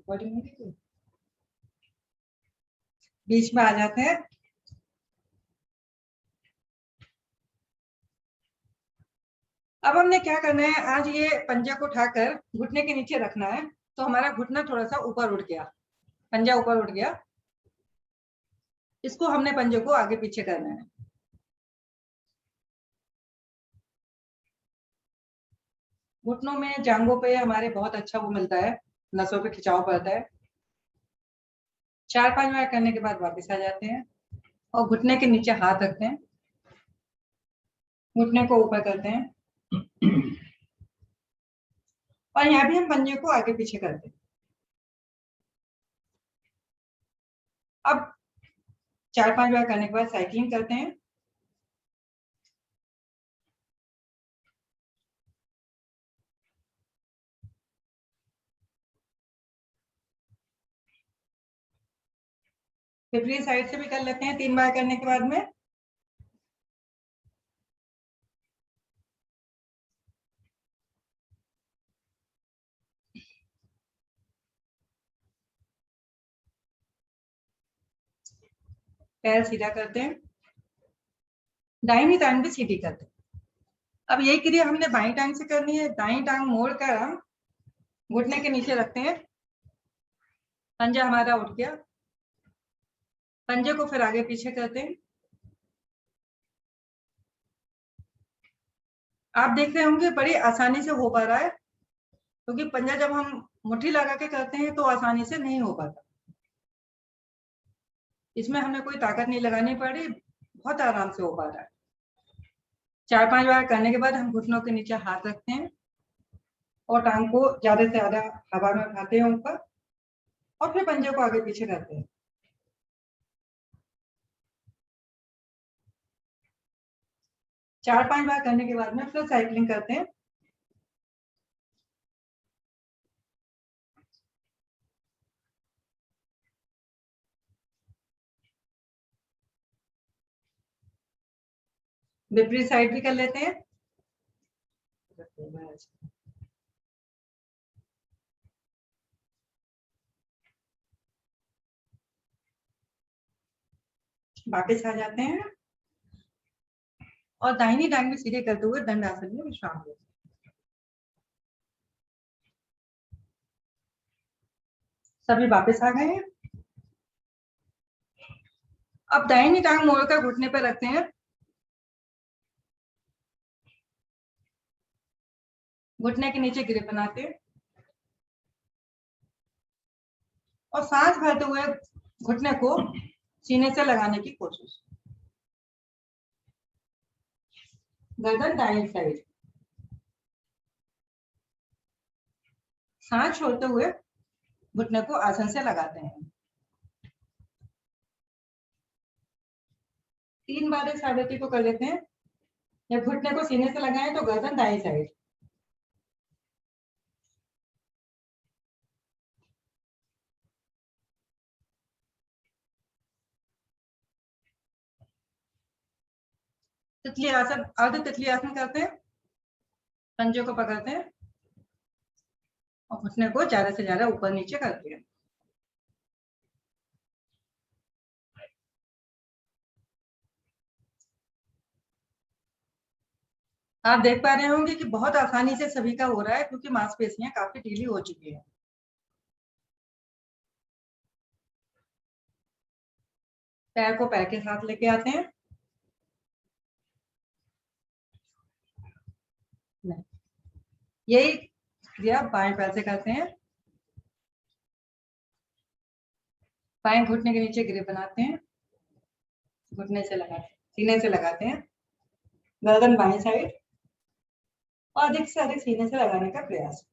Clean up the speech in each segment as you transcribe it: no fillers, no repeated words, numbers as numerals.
Recording नहीं की? बीच में आ जाते हैं। अब हमने क्या करना है, आज ये पंजे को उठाकर घुटने के नीचे रखना है। तो हमारा घुटना थोड़ा सा ऊपर उठ गया, पंजा ऊपर उठ गया। इसको हमने पंजे को आगे पीछे करना है। घुटनों में, जांघों पे हमारे बहुत अच्छा वो मिलता है, नसों पे खिंचाव पड़ता है। 4-5 बार करने के बाद वापस आ जाते हैं और घुटने के नीचे हाथ रखते हैं, घुटने को ऊपर करते हैं और यहाँ भी हम पंजे को आगे पीछे करते हैं। अब 4-5 बार करने के बाद साइकिलिंग करते हैं। विपरीत साइड से भी कर लेते हैं 3 बार करने के बाद में। पैर सीधा करते हैं, दाहिनी टांग भी सीधी करते हैं। अब यही क्रिया हमने बाई टांग से करनी है। दाई टांग मोड़कर हम घुटने के नीचे रखते हैं, पंजा हमारा उठ गया, पंजे को फिर आगे पीछे करते हैं। आप देख रहे होंगे बड़ी आसानी से हो पा रहा है, क्योंकि पंजा जब हम मुट्ठी लगा के करते हैं तो आसानी से नहीं हो पाता। इसमें हमें कोई ताकत नहीं लगानी पड़ी, बहुत आराम से हो पा रहा है। 4-5 बार करने के बाद हम घुटनों के नीचे हाथ रखते हैं और टांग को ज्यादा से ज्यादा हवा में उठाते हैं ऊपर और फिर पंजे को आगे पीछे करते हैं। 4-5 बार करने के बाद में फिर साइकिलिंग करते हैं। विपरीत साइड भी कर लेते हैं। वापस आ जाते हैं और दाहिनी टांग भी सीधे करते हुए दंडासन में विश्राम लेते हैं। सभी वापस आ गए हैं। अब दाहिनी टांग मोड़कर घुटने पर रखते हैं, घुटने के नीचे ग्रिप बनाते हैं और सांस भरते हुए घुटने को सीने से लगाने की कोशिश। गर्दन दाएं साइड, सांस छोड़ते हुए घुटने को आसन से लगाते हैं। 3 बार इस आदती को कर लेते हैं। जब घुटने को सीने से लगाएं तो गर्दन दाएं साइड, तितली आसन, अर्ध तितली आसन करते हैं। पंजे को पकड़ते हैं और घुटने को ज्यादा से ज्यादा ऊपर नीचे करते हैं। आप देख पा रहे होंगे कि बहुत आसानी से सभी का हो रहा है, क्योंकि मांसपेशियां काफी ढीली हो चुकी है। पैर को पैर के साथ लेके आते हैं, यही क्रिया बाएं पैर से करते हैं। बाएं घुटने के नीचे ग्रिप बनाते हैं, घुटने से लगाते हैं, सीने से लगाते हैं, गर्दन बाएं साइड और अधिक से अधिक सीने से लगाने का प्रयास।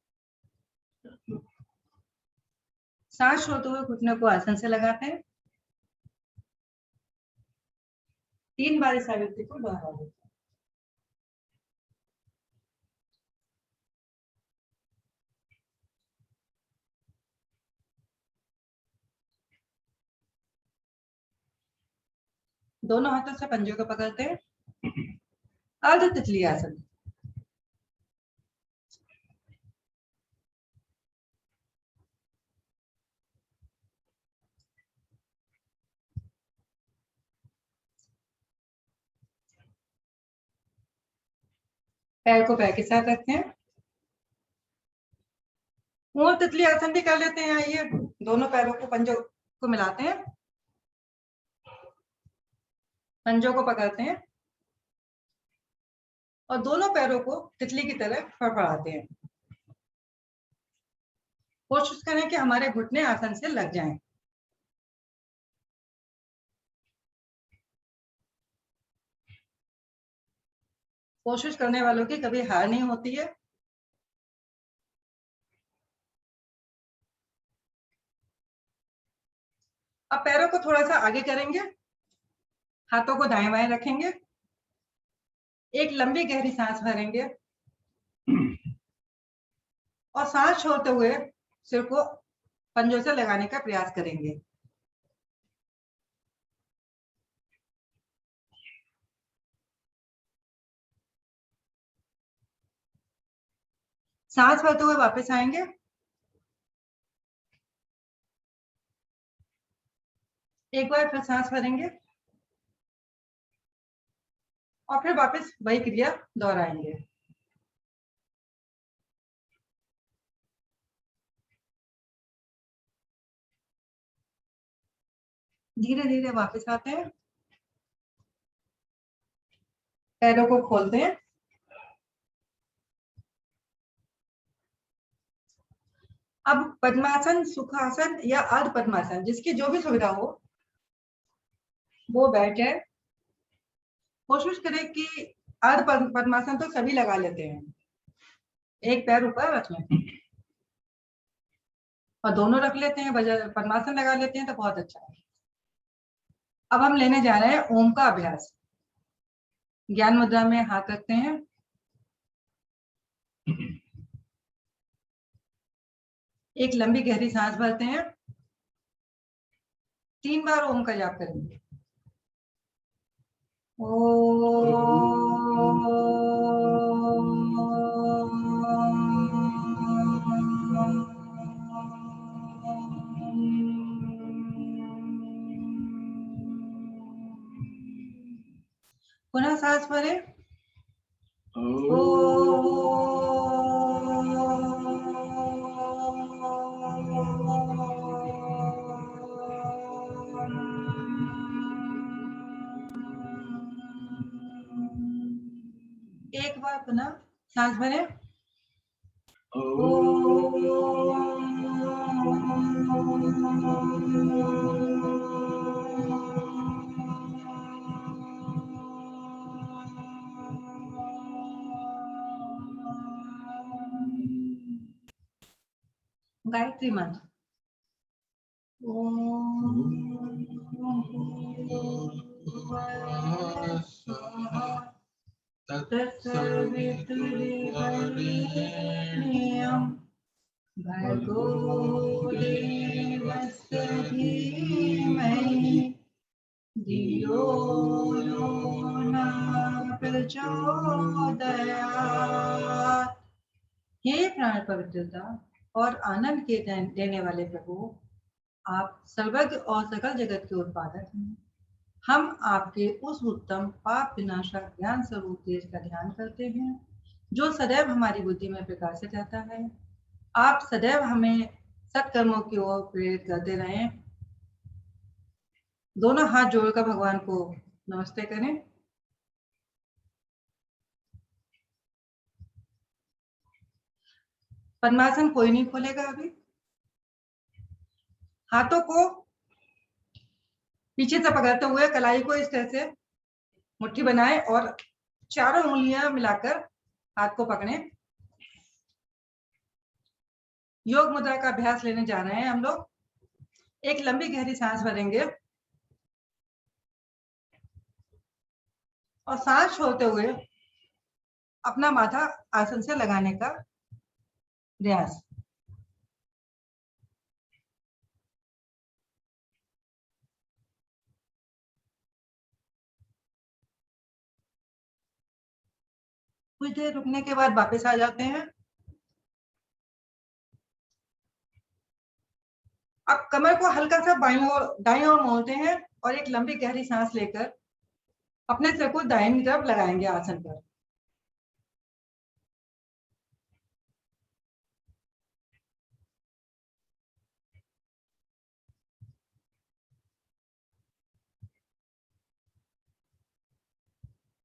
सांस छोड़ते हुए घुटने को आसन से लगाते हैं। 3 बार इस आवृत्ति को दोहरा देते हैं। दोनों हाथों से पंजों को पकड़ते हैं, अर्ध तितली आसन। पैर को पैर के साथ रखते हैं। ऊँट तितली आसन भी कर लेते हैं। आइए, दोनों पैरों को पंजों को मिलाते हैं, पंजों को पकड़ते हैं और दोनों पैरों को तितली की तरह फड़फड़ाते हैं। कोशिश करें कि हमारे घुटने आसन से लग जाएं। कोशिश करने वालों की कभी हार नहीं होती है। अब पैरों को थोड़ा सा आगे करेंगे, हाथों को दाएं बाएं रखेंगे, एक लंबी गहरी सांस भरेंगे और सांस छोड़ते हुए सिर को पंजों से लगाने का प्रयास करेंगे। सांस भरते हुए वापस आएंगे, एक बार फिर सांस भरेंगे और फिर वापस वही क्रिया दोहराएंगे। धीरे धीरे वापस आते हैं, पैरों को खोलते हैं। अब पद्मासन, सुखासन या अर्ध पद्मासन, जिसकी जो भी सुविधा हो वो बैठे। कोशिश करें कि अर्ध पद्मासन तो सभी लगा लेते हैं, एक पैर ऊपर रख लें और दोनों रख लेते हैं, पद्मासन लगा लेते हैं तो बहुत अच्छा है। अब हम लेने जा रहे हैं ओम का अभ्यास। ज्ञान मुद्रा में हाथ रखते हैं, एक लंबी गहरी सांस भरते हैं, 3 बार ओम का जाप करेंगे। पुनः सांस भरें। एक बार पुनः सांस भरें। गायत्री मंत्र। तत्सवितुर्वरेण्यं भर्गो देवस्य धीमहि धियो यो न प्रचोदयात्। हे प्राण पवित्रता और आनंद के देने वाले प्रभु, आप सर्वज्ञ और सकल जगत के उत्पादक हैं। हम आपके उस उत्तम पाप विनाशक ज्ञान स्वरूप तेज का ध्यान करते हैं जो सदैव हमारी बुद्धि में प्रकाशित रहता है। आप सदैव हमें सत्कर्मों की ओर प्रेरित करते रहें। दोनों हाथ जोड़कर भगवान को नमस्ते करें। पद्मासन कोई नहीं खोलेगा अभी। हाथों को पीछे से पकड़ते हुए कलाई को इस तरह से मुट्ठी बनाएं और चारों उंगलियां मिलाकर हाथ को पकड़ें। योग मुद्रा का अभ्यास लेने जा रहे हैं हम लोग। एक लंबी गहरी सांस भरेंगे और सांस छोड़ते हुए अपना माथा आसन से लगाने का प्रयास। कुछ देर रुकने के बाद वापस आ जाते हैं। अब कमर को हल्का सा बाईं ओर दाईं ओर मोड़ते हैं और एक लंबी गहरी सांस लेकर अपने सिर को दाहिनी तरफ लगाएंगे आसन पर।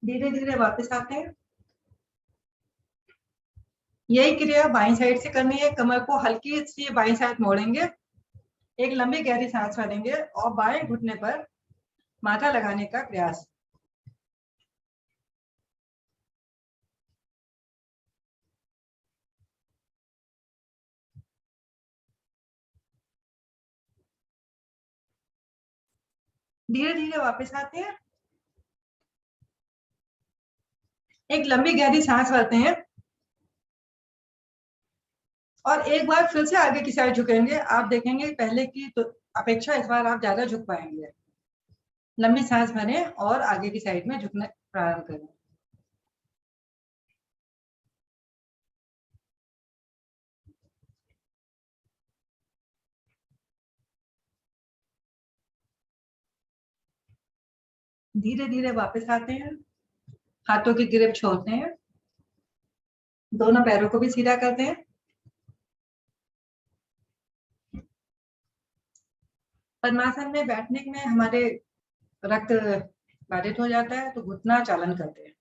धीरे धीरे वापस आते हैं। यही क्रिया बाईं साइड से करनी है। कमर को हल्की सी बाईं साइड मोड़ेंगे, एक लंबी गहरी सांस भरेंगे और बाएं घुटने पर माथा लगाने का प्रयास। धीरे धीरे वापस आते हैं, एक लंबी गहरी सांस भरते हैं और एक बार फिर से आगे की साइड झुकेंगे। आप देखेंगे पहले की तो अपेक्षा इस बार आप ज्यादा झुक पाएंगे। लंबी सांस भरें और आगे की साइड में झुकना प्रारंभ करें। धीरे धीरे वापस आते हैं, हाथों की ग्रिप छोड़ते हैं, दोनों पैरों को भी सीधा करते हैं। पद्मासन में बैठने में हमारे रक्त बाधित हो जाता है, तो घुटना चालन करते हैं।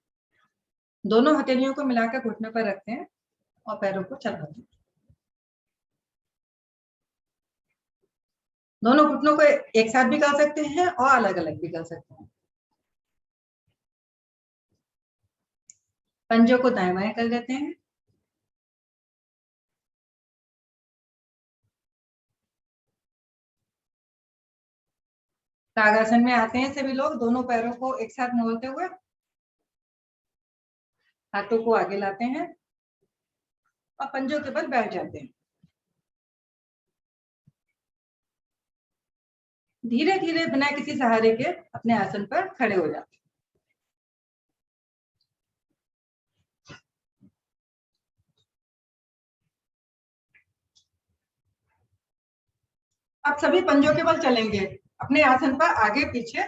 दोनों हथेलियों को मिलाकर घुटने पर रखते हैं और पैरों को चलाते हैं। दोनों घुटनों को एक साथ भी कर सकते हैं और अलग अलग भी कर सकते हैं। पंजों को दाएं बाएं कर देते हैं। तागासन में आते हैं सभी लोग, दोनों पैरों को एक साथ मोड़ते हुए हाथों को आगे लाते हैं और पंजों के बल बैठ जाते हैं। धीरे धीरे बिना किसी सहारे के अपने आसन पर खड़े हो जाते हैं। अब सभी पंजों के बल चलेंगे अपने आसन पर आगे पीछे।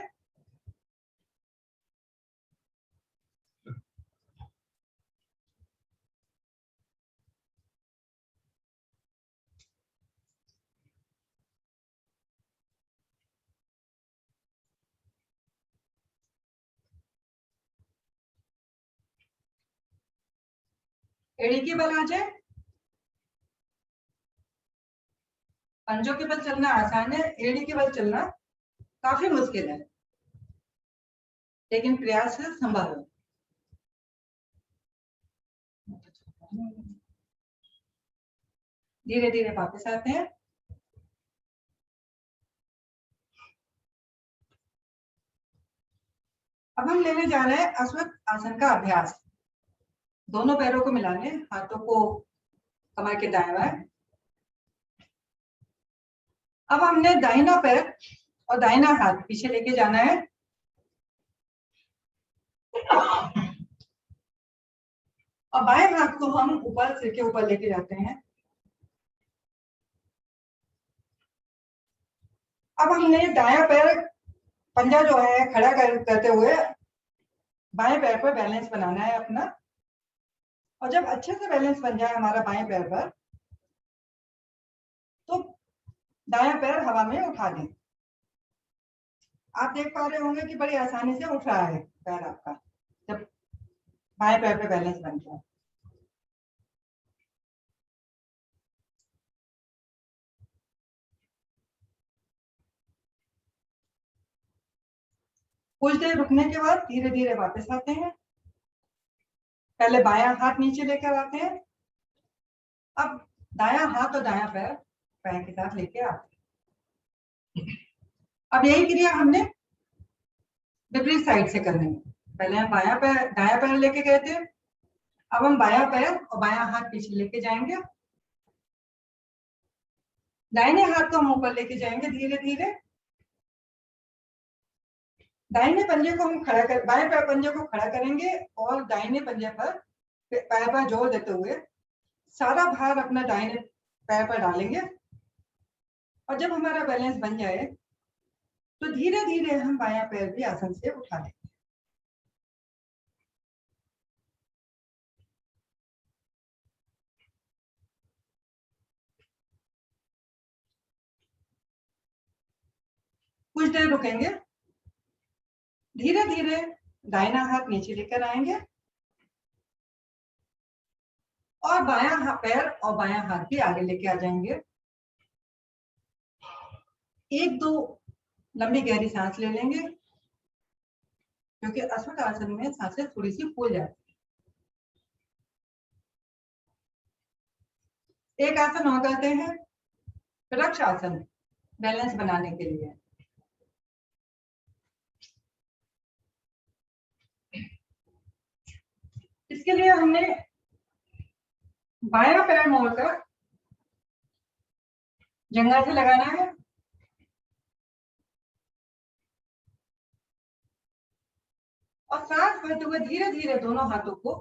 एड़ी के बल आ जाए। पंजों के बल चलना आसान है, एड़ी के बल चलना काफी मुश्किल है, लेकिन प्रयास से संभव है। धीरे धीरे वापस आते हैं। अब हम लेने जा रहे हैं अश्वत्थ आसन का अभ्यास। दोनों पैरों को मिला लें, हाथों को कमर के दाएं बाएं। अब हमने दाहिना पैर और दाहिना हाथ पीछे लेके जाना है और बाएं हाथ को हम ऊपर, सिर के ऊपर लेके जाते हैं। अब हमने दायां पैर, पंजा जो है खड़ा करते हुए बाएं पैर पर बैलेंस बनाना है अपना। और जब अच्छे से बैलेंस बन जाए हमारा बाएं पैर पर, तो दायां पैर हवा में उठा दें। आप देख पा रहे होंगे कि बड़ी आसानी से उठ रहा है पैर आपका, जब बाएं पैर पे बैलेंस बन जाए। कुछ देर रुकने के बाद धीरे धीरे वापस आते हैं। पहले बायां हाथ नीचे लेकर आते हैं, अब दायां हाथ और दायां पैर पैर के साथ लेके आते हैं। अब यही क्रिया हमने विपरीत साइड से करनी है। पहले हम बायां पैर दायां पैर लेके गए थे, अब हम बायां पैर और बायां हाथ पीछे लेके जाएंगे। दाहिने हाथ को हम ऊपर लेके जाएंगे धीरे धीरे। दाहिने पंजे को हम खड़ा कर, बाएं पैर पंजे को खड़ा करेंगे और दाहिने पंजे पर पैर पर जोर देते हुए सारा भार अपना दाहिने पैर पर डालेंगे। और जब हमारा बैलेंस बन जाए तो धीरे धीरे हम बायां पैर भी आसन से उठा लेंगे। कुछ देर रुकेंगे, धीरे धीरे दाहिना हाथ नीचे लेकर आएंगे और बायां पैर और बायां हाथ भी आगे लेके आ जाएंगे। एक दो लंबी गहरी सांस ले लेंगे, क्योंकि अस्वट आसन में सांसें थोड़ी सी फूल जाती है। एक आसन और करते हैं, वृक्ष आसन, बैलेंस बनाने के लिए। इसके लिए हमने बायां पैर मोड़कर जंघा से लगाना है और सांस भरते हुए धीरे धीरे दोनों हाथों को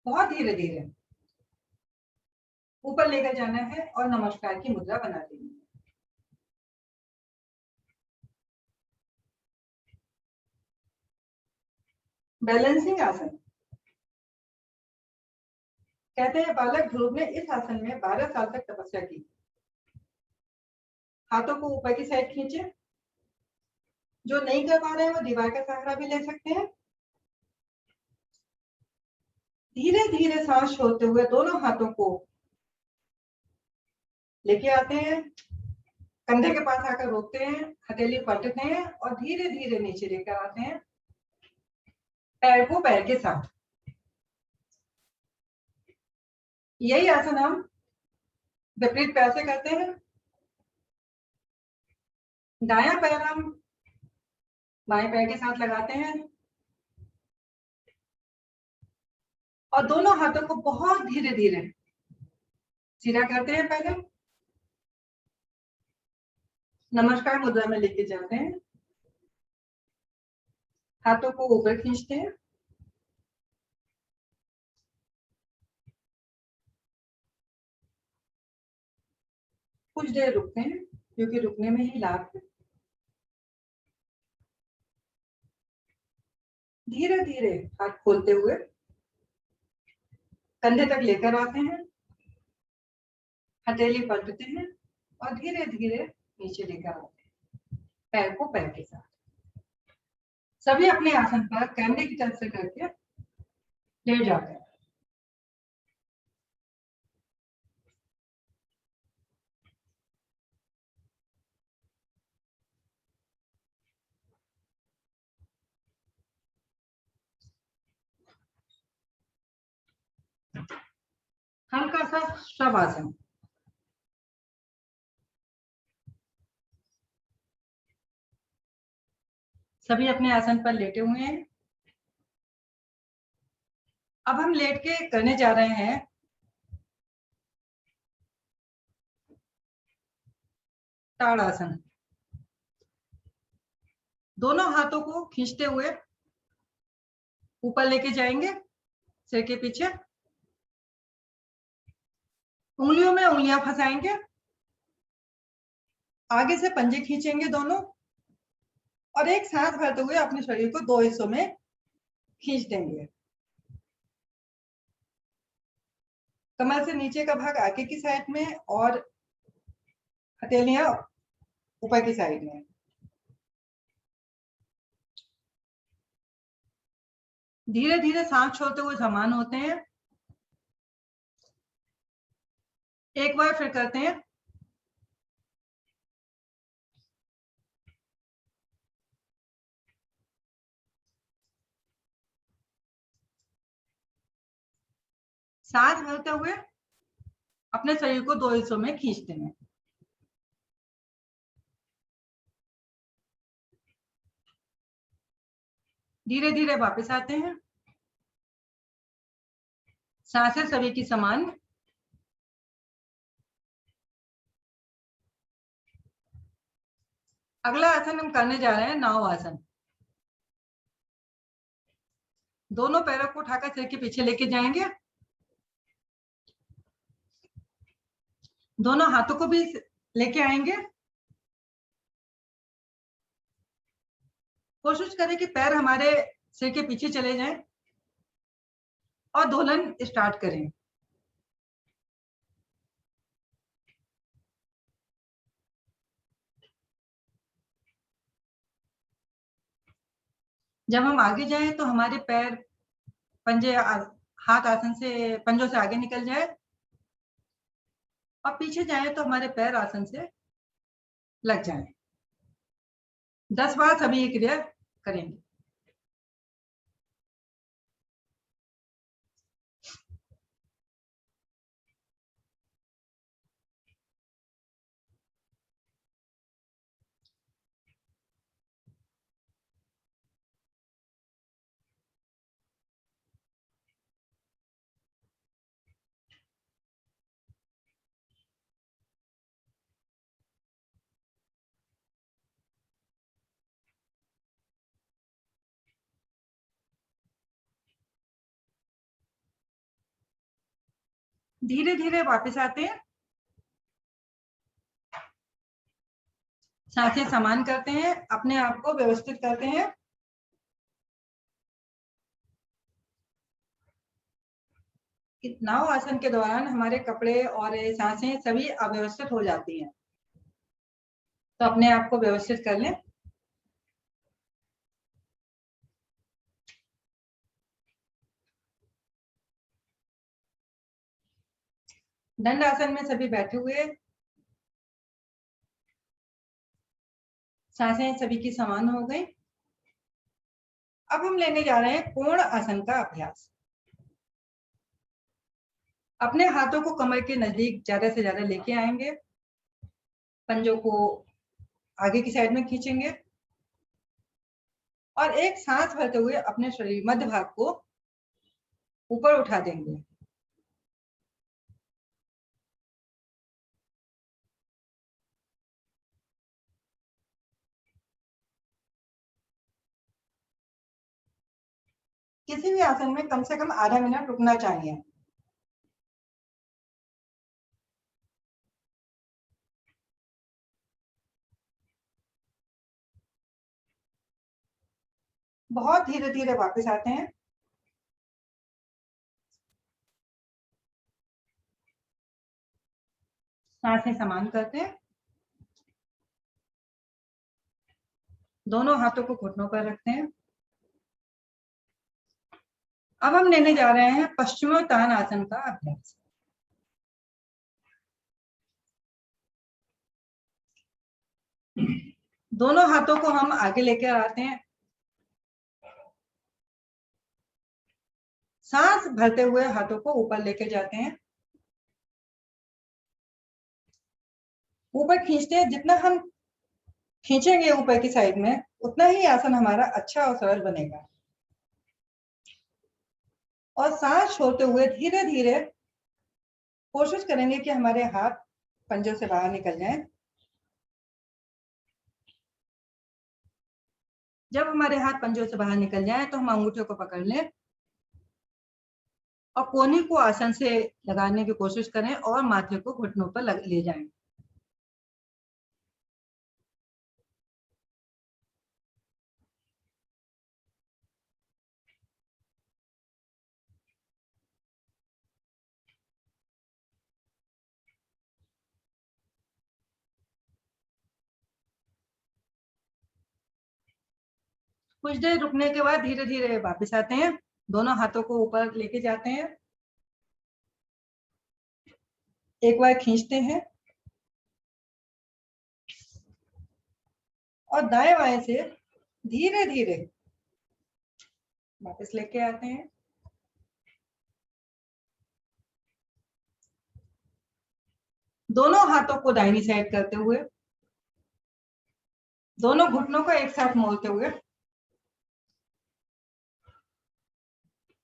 बहुत धीरे धीरे ऊपर लेकर जाना है और नमस्कार की मुद्रा बना लेनी है। बैलेंसिंग आसन कहते हैं बालक ध्रुव ने इस आसन में 12 साल तक तपस्या की। हाथों को ऊपर की साइड खींचे। जो नहीं कर पा रहे हैं वो दीवार का सहारा भी ले सकते हैं। धीरे धीरे सांस छोड़ते हुए दोनों हाथों को लेके आते हैं, कंधे के पास आकर रोकते हैं, हथेली पलटते हैं और धीरे धीरे नीचे लेकर आते हैं, पैर को पैर के साथ। यही आसन हम विपरीत पैर से करते हैं। दायां पैर हम बाएं पैर के साथ लगाते हैं और दोनों हाथों को बहुत धीरे धीरे सीधा करते हैं। पहले नमस्कार मुद्रा में लेके जाते हैं, हाथों को ऊपर खींचते हैं, कुछ देर रुकते हैं क्योंकि रुकने में ही लाभ है। धीरे धीरे हाथ खोलते हुए कंधे तक लेकर आते हैं, हथेली पलटते हैं और धीरे धीरे नीचे लेकर आते हैं, पैर को पैर के साथ। सभी अपने आसन पर कैमरे की तरफ से करके लेट जाते हैं। हल्का सा शवासन। सभी अपने आसन पर लेटे हुए हैं। अब हम लेट के करने जा रहे हैं ताड़ासन। दोनों हाथों को खींचते हुए ऊपर लेके जाएंगे सिर के पीछे, उंगलियों में उंगलियां फंसाएंगे, आगे से पंजे खींचेंगे दोनों और एक सांस भरते हुए अपने शरीर को दो हिस्सों में खींच देंगे। कमर से नीचे का भाग आगे की साइड में और हथेलियां ऊपर की साइड में। धीरे धीरे सांस छोड़ते हुए समान होते हैं। एक बार फिर करते हैं। सांस भरते हुए अपने शरीर को दो हिस्सों में खींचते हैं। धीरे धीरे वापस आते हैं। सांसें सभी की समान। अगला आसन हम करने जा रहे हैं नाव आसन। दोनों पैरों को उठाकर सिर के पीछे लेके जाएंगे, दोनों हाथों को भी लेके आएंगे। कोशिश करें कि पैर हमारे सिर के पीछे चले जाएं और दोलन स्टार्ट करें। जब हम आगे जाएं तो हमारे पैर हाथ आसन से पंजों से आगे निकल जाए, और पीछे जाएं तो हमारे पैर आसन से लग जाएं। 10 बार सभी ये क्रिया करेंगे। धीरे धीरे वापस आते हैं, सांसें समान करते हैं, अपने आप को व्यवस्थित करते हैं। नाव आसन के दौरान हमारे कपड़े और सांसें सभी अव्यवस्थित हो जाती हैं, तो अपने आप को व्यवस्थित कर लें। दंड आसन में सभी बैठे हुए, सांसें सभी की समान हो गई। अब हम लेने जा रहे हैं कोण आसन का अभ्यास। अपने हाथों को कमर के नजदीक ज्यादा से ज्यादा लेके आएंगे, पंजों को आगे की साइड में खींचेंगे और एक सांस भरते हुए अपने शरीर मध्य भाग को ऊपर उठा देंगे। किसी भी आसन में कम से कम आधा मिनट रुकना चाहिए। बहुत धीरे धीरे वापस आते हैं। सांसें समान करते हैं, दोनों हाथों को घुटनों पर रखते हैं। अब हम लेने जा रहे हैं पश्चिमोत्तान आसन का अभ्यास। दोनों हाथों को हम आगे लेकर आते हैं, सांस भरते हुए हाथों को ऊपर लेके जाते हैं, ऊपर खींचते हैं। जितना हम खींचेंगे ऊपर की साइड में, उतना ही आसन हमारा अच्छा और सरल बनेगा। और सांस छोड़ते हुए धीरे धीरे कोशिश करेंगे कि हमारे हाथ पंजों से बाहर निकल जाएं। जब हमारे हाथ पंजों से बाहर निकल जाएं तो हम अंगूठे को पकड़ लें और कोहनी को आसन से लगाने की कोशिश करें और माथे को घुटनों पर ले जाएं। कुछ देर रुकने के बाद धीरे धीरे वापस आते हैं, दोनों हाथों को ऊपर लेके जाते हैं, एक बार खींचते हैं और दाएं बाएं से धीरे धीरे वापस लेके आते हैं। दोनों हाथों को दाहिनी साइड करते हुए, दोनों घुटनों को एक साथ मोड़ते हुए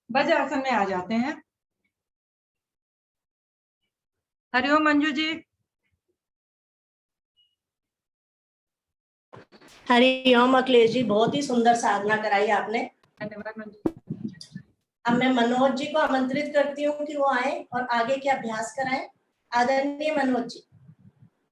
वज्रासन में आ जाते हैं। हरिओम मंजू जी। हरिओम अखिलेश जी, बहुत ही सुंदर साधना कराई आपने। धन्यवाद मंजू। अब मैं मनोज जी को आमंत्रित करती हूँ कि वो आए और आगे के अभ्यास कराएं। आदरणीय मनोज जी।